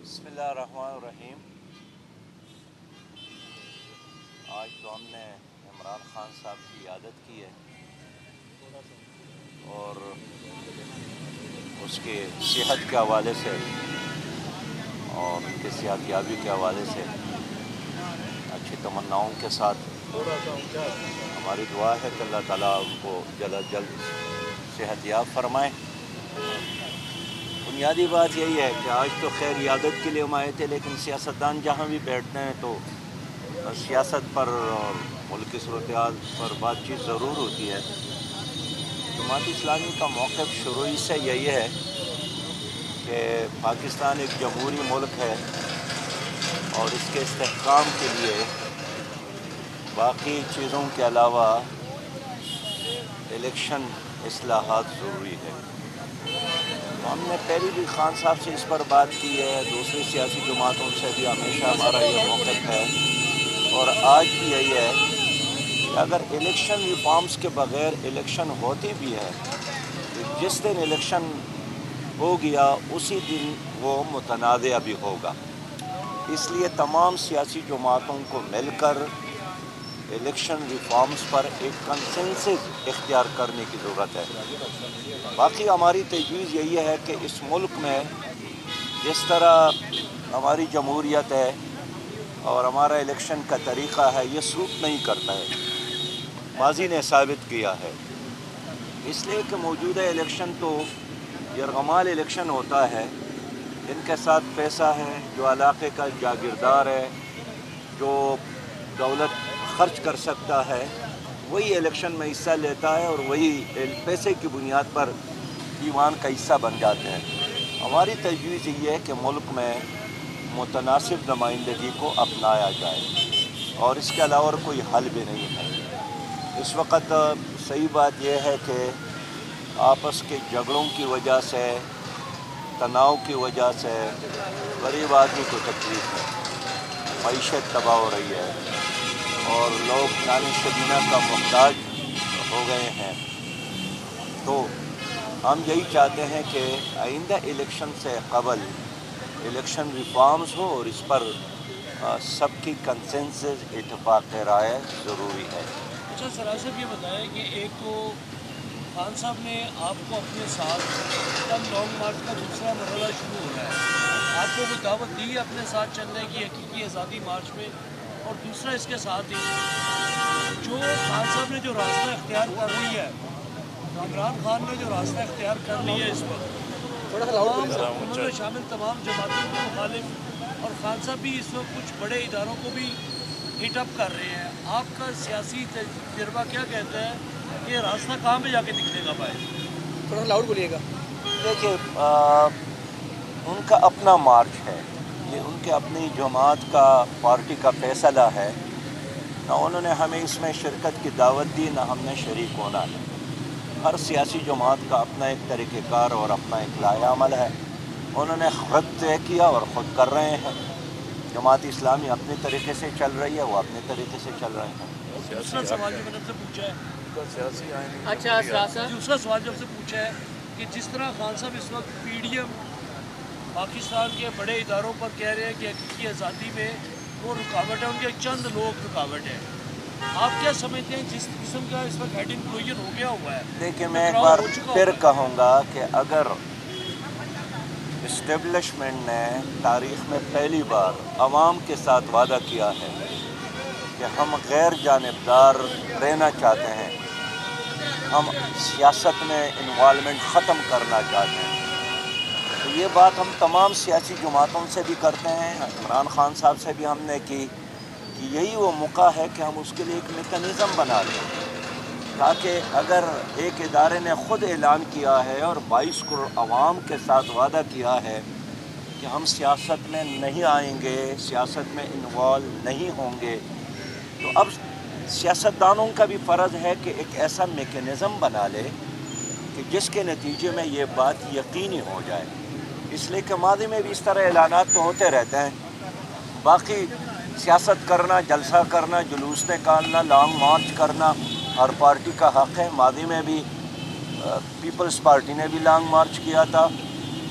بسم اللہ الرحمن الرحیم۔ آج تو ہم نے عمران خان صاحب کی عیادت کی ہے اور اس کے صحت کے حوالے سے اور ان کے صحت یابی کے حوالے سے اچھی تمناؤں کے ساتھ ہماری دعا ہے کہ اللہ تعالیٰ ان کو جلد از جلد صحت یاب فرمائے۔ بنیادی بات یہی ہے کہ آج تو خیر عیادت کے لیے ہم آئے تھے، لیکن سیاستدان جہاں بھی بیٹھتے ہیں تو سیاست پر اور ملک کی صورتحال پر بات چیت ضرور ہوتی ہے۔ جماعت اسلامی کا موقف شروعی سے یہی ہے کہ پاکستان ایک جمہوری ملک ہے اور اس کے استحکام کے لیے باقی چیزوں کے علاوہ الیکشن اصلاحات ضروری ہے۔ ہم نے پہلے بھی خان صاحب سے اس پر بات کی ہے، دوسری سیاسی جماعتوں سے بھی ہمیشہ ہمارا یہ موقف ہے اور آج بھی یہی ہے کہ اگر الیکشن ریفارمز کے بغیر الیکشن ہوتی بھی ہے تو جس دن الیکشن ہو گیا اسی دن وہ متنازع بھی ہوگا۔ اس لیے تمام سیاسی جماعتوں کو مل کر الیکشن ریفارمز پر ایک کنسنسس اختیار کرنے کی ضرورت ہے۔ باقی ہماری تجویز یہی ہے کہ اس ملک میں جس طرح ہماری جمہوریت ہے اور ہمارا الیکشن کا طریقہ ہے یہ سوٹ نہیں کرتا ہے، ماضی نے ثابت کیا ہے۔ اس لیے کہ موجودہ الیکشن تو یرغمال الیکشن ہوتا ہے، جن کے ساتھ پیسہ ہے، جو علاقے کا جاگیردار ہے، جو دولت خرچ کر سکتا ہے، وہی الیکشن میں حصہ لیتا ہے اور وہی پیسے کی بنیاد پر ایوان کا حصہ بن جاتے ہیں۔ ہماری تجویز یہ ہے کہ ملک میں متناسب نمائندگی کو اپنایا جائے اور اس کے علاوہ کوئی حل بھی نہیں ہے۔ اس وقت صحیح بات یہ ہے کہ آپس کے جھگڑوں کی وجہ سے، تناؤ کی وجہ سے غریب آدمی کو تکلیف ہے، معیشت تباہ ہو رہی ہے اور لوگ نان شبینہ کا محتاج ہو گئے ہیں۔ تو ہم یہی چاہتے ہیں کہ آئندہ الیکشن سے قبل الیکشن ریفارمز ہو اور اس پر سب کی کنسنسس اتفاق رائے ضروری ہے۔ اچھا سراج صاحب یہ بتائیں کہ ایک تو خان صاحب نے آپ کو اپنے ساتھ کل لانگ مارچ کا دوسرا مرحلہ شروع ہو رہا ہے، آپ کو وہ دعوت دی اپنے ساتھ چلنے کی حقیقی آزادی مارچ میں، اور دوسرا اس کے ساتھ ہی جو خان صاحب نے جو راستہ اختیار کر لی ہے، عمران خان نے جو راستہ اختیار کر لیا ہے اس وقت، انہوں نے شامل تمام جماعتوں کے مخالف، اور خان صاحب بھی اس وقت کچھ بڑے اداروں کو بھی ہٹ اپ کر رہے ہیں، آپ کا سیاسی تجربہ کیا کہتا ہے کہ یہ راستہ کہاں پہ جا کے نکلے گا بھائی؟ تھوڑا لاؤڈ بولیے گا۔ دیکھیے ان کا اپنا مارچ ہے، یہ ان کے اپنی جماعت کا، پارٹی کا فیصلہ ہے، نہ انہوں نے ہمیں اس میں شرکت کی دعوت دی، نہ ہم نے شریک ہونا ہے۔ ہر سیاسی جماعت کا اپنا ایک طریقہ کار اور اپنا ایک لائحہ عمل ہے، انہوں نے خود طے کیا اور خود کر رہے ہیں۔ جماعت اسلامی اپنے طریقے سے چل رہی ہے، وہ اپنے طریقے سے چل رہے ہیں۔ دوسرا سوال جو میں نے آپ سے پوچھا ہے، اچھا سراج صاحب، دوسرا سوال جو آپ سے پوچھا ہے کہ جس طرح خان صاحب اس وقت پی ڈی ایم پاکستان کے بڑے اداروں پر کہہ رہے ہیں کہ حقیقی آزادی میں وہ رکاوٹ ہے، ان کے چند لوگ رکاوٹ ہیں، آپ کیا سمجھتے ہیں جس قسم کا اس وقت ہیڈ انکلوژن ہو گیا ہوا ہے؟ دیکھیں میں ایک بار پھر کہوں گا کہ اگر اسٹیبلشمنٹ نے تاریخ میں پہلی بار عوام کے ساتھ وعدہ کیا ہے کہ ہم غیر جانبدار رہنا چاہتے ہیں، ہم سیاست میں انوالومنٹ ختم کرنا چاہتے ہیں، تو یہ بات ہم تمام سیاسی جماعتوں سے بھی کرتے ہیں، عمران خان صاحب سے بھی ہم نے کی کہ یہی وہ موقع ہے کہ ہم اس کے لیے ایک میکانزم بنا لیں، تاکہ اگر ایک ادارے نے خود اعلان کیا ہے اور 22 کروڑ عوام کے ساتھ وعدہ کیا ہے کہ ہم سیاست میں نہیں آئیں گے، سیاست میں انوالو نہیں ہوں گے، تو اب سیاستدانوں کا بھی فرض ہے کہ ایک ایسا میکانزم بنا لے کہ جس کے نتیجے میں یہ بات یقینی ہو جائے۔ اس لیے کہ ماضی میں بھی اس طرح اعلانات تو ہوتے رہتے ہیں، باقی سیاست کرنا، جلسہ کرنا، جلوس نکالنا، لانگ مارچ کرنا ہر پارٹی کا حق ہے۔ ماضی میں بھی پیپلز پارٹی نے بھی لانگ مارچ کیا تھا،